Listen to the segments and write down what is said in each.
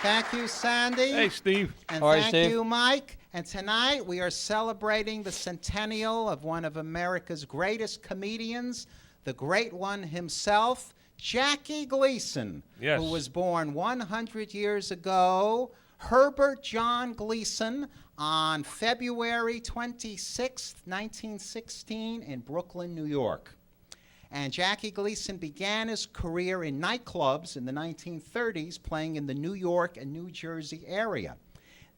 Thank you, Sandy. Hey, Steve. And All right, thank Steve. you, Mike. And tonight we are celebrating the centennial of one of America's greatest comedians, the great one himself, Jackie Gleason, Yes. who was born 100 years ago, Herbert John Gleason, on February 26, 1916, in Brooklyn, New York. And Jackie Gleason began his career in nightclubs in the 1930s, playing in the New York and New Jersey area.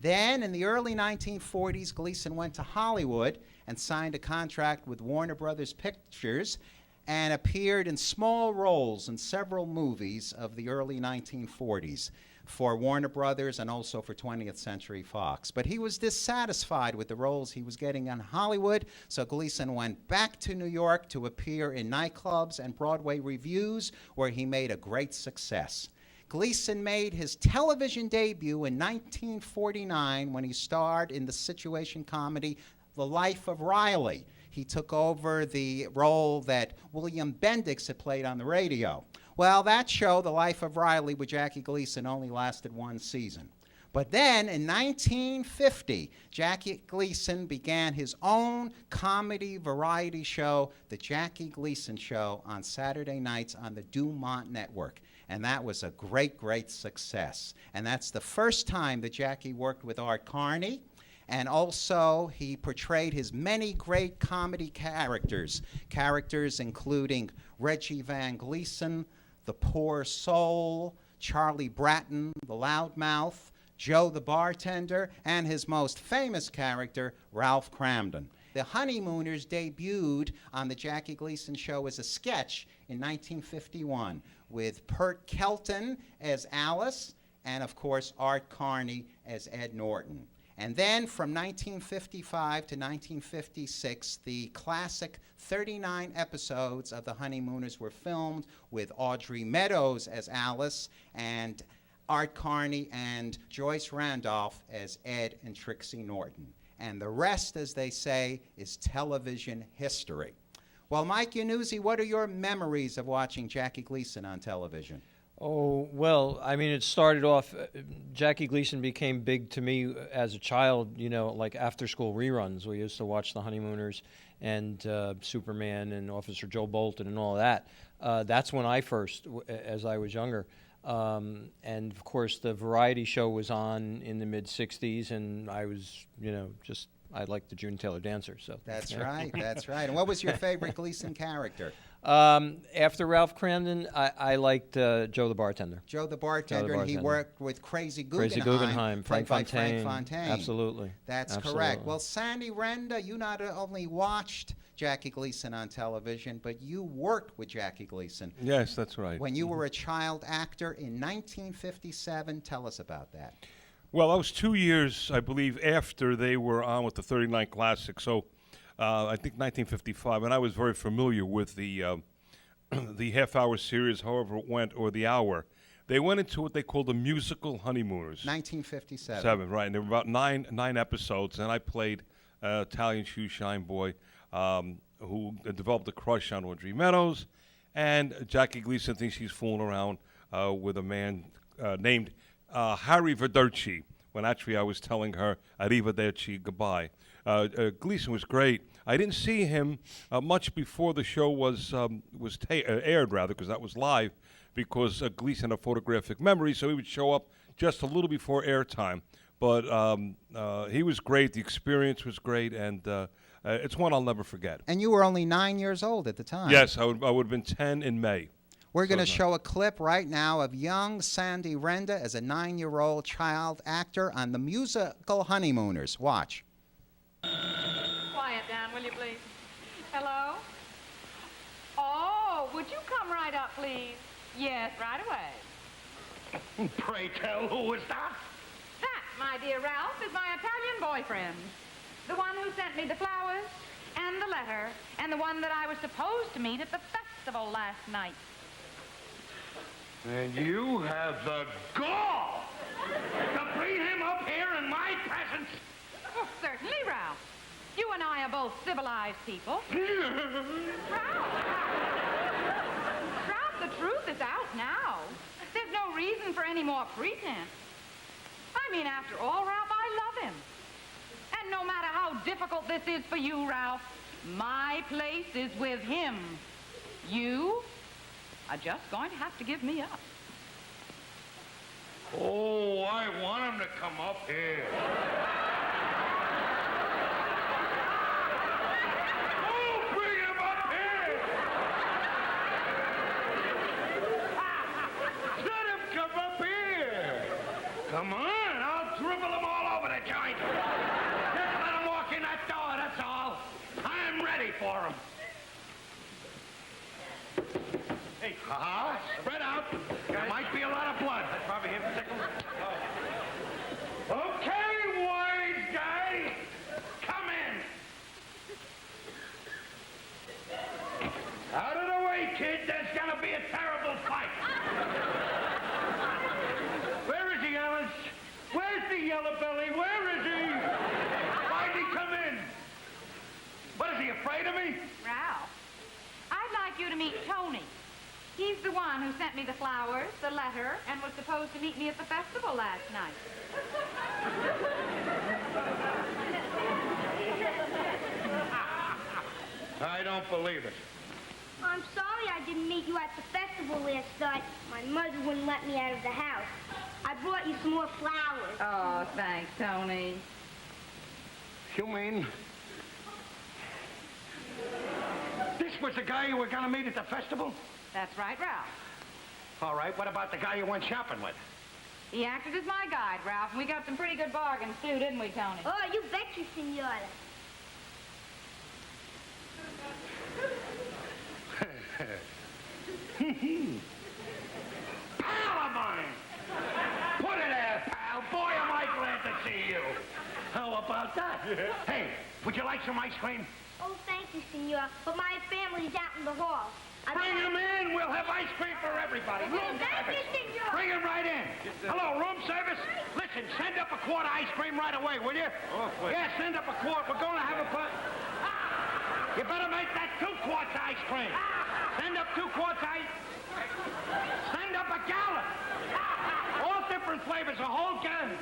Then, in the early 1940s, Gleason went to Hollywood and signed a contract with Warner Brothers Pictures and appeared in small roles in several movies of the early 1940s for Warner Brothers and also for 20th Century Fox. But he was dissatisfied with the roles he was getting in Hollywood, so Gleason went back to New York to appear in nightclubs and Broadway revues, where he made a great success. Gleason made his television debut in 1949 when he starred in the situation comedy The Life of Riley. He took over the role that William Bendix had played on the radio. Well, that show, The Life of Riley, with Jackie Gleason, only lasted one season. But then, in 1950, Jackie Gleason began his own comedy variety show, The Jackie Gleason Show, on Saturday nights on the Dumont Network. And that was a great, great success. And that's the first time that Jackie worked with Art Carney. And also, he portrayed his many great comedy characters including Reggie Van Gleason, the Poor Soul, Charlie Bratton, the Loudmouth, Joe the Bartender, and his most famous character, Ralph Cramden. The Honeymooners debuted on the Jackie Gleason Show as a sketch in 1951 with Pert Kelton as Alice and, of course, Art Carney as Ed Norton. And then from 1955 to 1956, the classic 39 episodes of The Honeymooners were filmed with Audrey Meadows as Alice and Art Carney and Joyce Randolph as Ed and Trixie Norton. And the rest, as they say, is television history. Well, Mike Yanuzzi, what are your memories of watching Jackie Gleason on television? Oh, well, I mean, it started off, Jackie Gleason became big to me as a child, you know, like after-school reruns. We used to watch The Honeymooners and Superman and Officer Joe Bolton and all of that. That's when I first, as I was younger. And, of course, the variety show was on in the mid-'60s, and I was, you know, just, I liked the June Taylor Dancer. So That's right, that's right. And what was your favorite Gleason character? After Ralph Cramden, I liked Joe the Bartender. Joe the Bartender, and he worked with Crazy Guggenheim. Crazy Guggenheim, played Frank by Frank Fontaine. Fontaine. Absolutely. That's Absolutely. correct. Well, Sandy Renda, you not only watched Jackie Gleason on television, but you worked with Jackie Gleason. Yes, that's right. When you were a child actor in 1957. Tell us about that. Well, that was 2 years, I believe, after they were on with the 39 Classic. So I think 1955, and I was very familiar with the the half-hour series, however it went, or the hour. They went into what they called the musical Honeymooners. 1957. Right, and there were about nine episodes, and I played Italian shoeshine boy who developed a crush on Audrey Meadows, and Jackie Gleason thinks she's fooling around with a man named Harry Verderci, when actually I was telling her arrivederci, goodbye. Gleason was great. I didn't see him much before the show was aired, rather, because that was live, because Gleason had a photographic memory, so he would show up just a little before airtime. But he was great. The experience was great, and it's one I'll never forget. And you were only 9 years old at the time. Yes, I would have been 10 in May. We're going to show a clip right now of young Sandy Renda as a 9-year-old child actor on the musical Honeymooners. Watch. Quiet down, will you, please? Hello? Oh, would you come right up, please? Yes, right away. Pray tell, who is that? That, my dear Ralph, is my Italian boyfriend. The one who sent me the flowers and the letter and the one that I was supposed to meet at the festival last night. And you have the gall to bring him up here in my presence. Oh, certainly, Ralph. You and I are both civilized people. Ralph, the truth is out now. There's no reason for any more pretense. I mean, after all, Ralph, I love him. And no matter how difficult this is for you, Ralph, my place is with him. You are just going to have to give me up. Oh, I want him to come up here. Oh, bring him up here! Let him come up here! Come on, I'll dribble him all over the joint. Just let him walk in that door, that's all. I'm ready for him. Hey. Spread out. There might be a lot of blood. That's probably him. Okay, wise guy. Come in. Out of the way, kid. There's gonna be a terrible fight. Where is he, Alice? Where's the yellow belly? Where is he? Why'd he come in? What, is he afraid of me? Ralph, I'd like you to meet Tony. He's the one who sent me the flowers, the letter, and was supposed to meet me at the festival last night. I don't believe it. I'm sorry I didn't meet you at the festival last night. My mother wouldn't let me out of the house. I brought you some more flowers. Oh, thanks, Tony. You mean... this was the guy you were gonna meet at the festival? That's right, Ralph. All right, what about the guy you went shopping with? He acted as my guide, Ralph, and we got some pretty good bargains, too, didn't we, Tony? Oh, you bet you, senora. Pal of mine! Put it there, pal. Boy, am I glad to see you. How about that? Hey, would you like some ice cream? Oh, thank you, senora. But my family's out in the hall. Bring him in. We'll have ice cream for everybody. Room Thank you, service. senora. Bring him right in. Hello, room service. Listen, send up a quart of ice cream right away, will you? Yeah, send up a quart. We're going to have a You better make that 2 quarts of ice cream. Send up 2 quarts of ice. Send up a gallon. All different flavors, a whole gallon.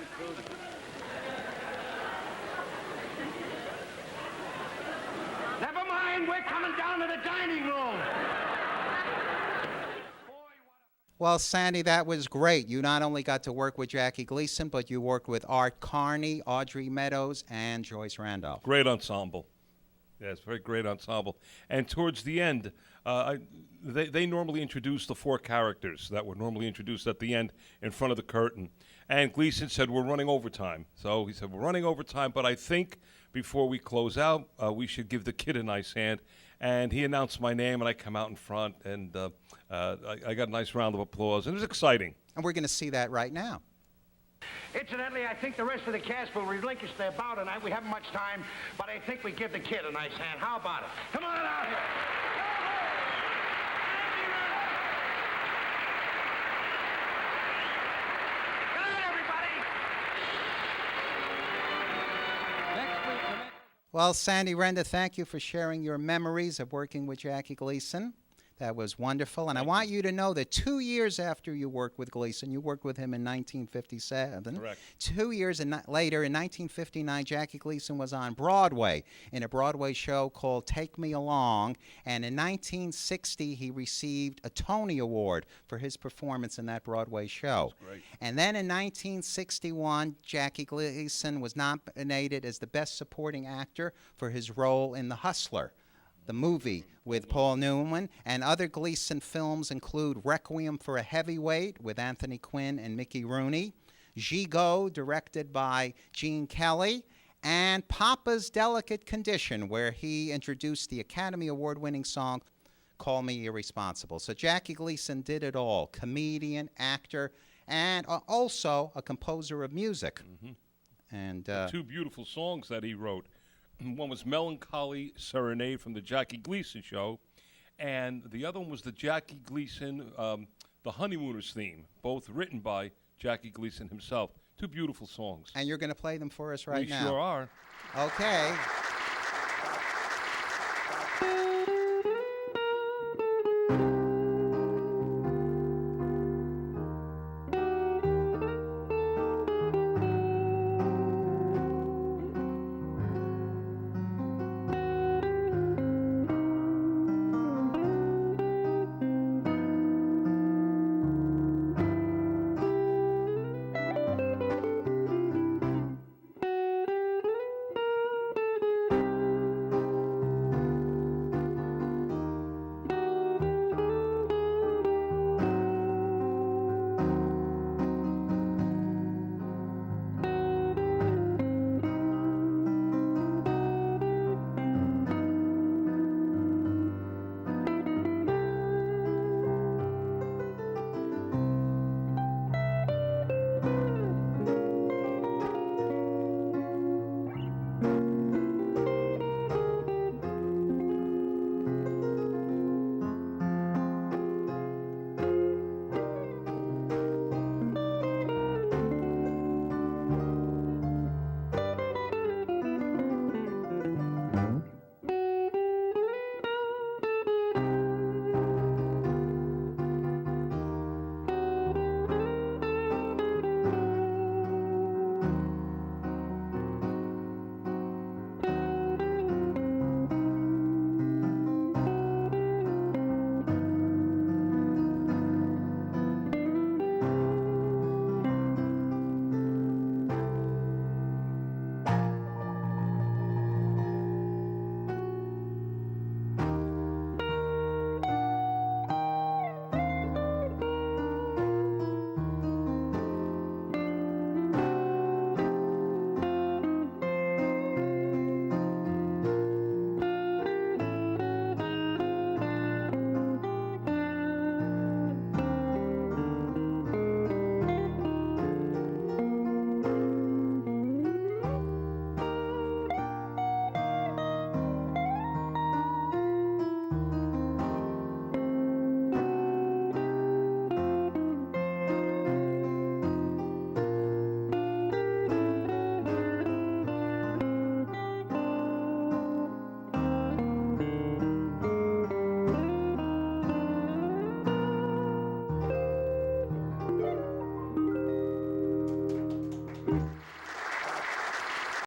Never mind, we're coming down to the dining room. Well, Sandy, that was great. You not only got to work with Jackie Gleason, but you worked with Art Carney, Audrey Meadows, and Joyce Randolph. Great ensemble. Yes, very great ensemble. And towards the end, they normally introduce the 4 characters that were normally introduced at the end in front of the curtain. And Gleason said, we're running overtime. So he said, we're running overtime, but I think before we close out, we should give the kid a nice hand. And he announced my name, and I come out in front, and I got a nice round of applause. And it was exciting. And we're going to see that right now. Incidentally, I think the rest of the cast will relinquish their bow tonight. We haven't much time, but I think we give the kid a nice hand. How about it? Come on out here. Good night, everybody. Well, Sandy Renda, thank you for sharing your memories of working with Jackie Gleason. That was wonderful. And I want you to know that 2 years after you worked with Gleason, you worked with him in 1957. Correct. 2 years later, in 1959, Jackie Gleason was on Broadway in a Broadway show called Take Me Along. And in 1960, he received a Tony Award for his performance in that Broadway show. Great. And then in 1961, Jackie Gleason was nominated as the Best Supporting Actor for his role in The Hustler, the movie with Paul Newman. And other Gleason films include Requiem for a Heavyweight with Anthony Quinn and Mickey Rooney, Gigot, directed by Gene Kelly, and Papa's Delicate Condition, where he introduced the Academy Award-winning song Call Me Irresponsible. So Jackie Gleason did it all: comedian, actor, and also a composer of music. And 2 beautiful songs that he wrote. One was Melancholy Serenade from the Jackie Gleason Show, and the other one was the Jackie Gleason, the Honeymooners theme, both written by Jackie Gleason himself. 2 beautiful songs. you're going to play them for us right now. We sure are. Okay.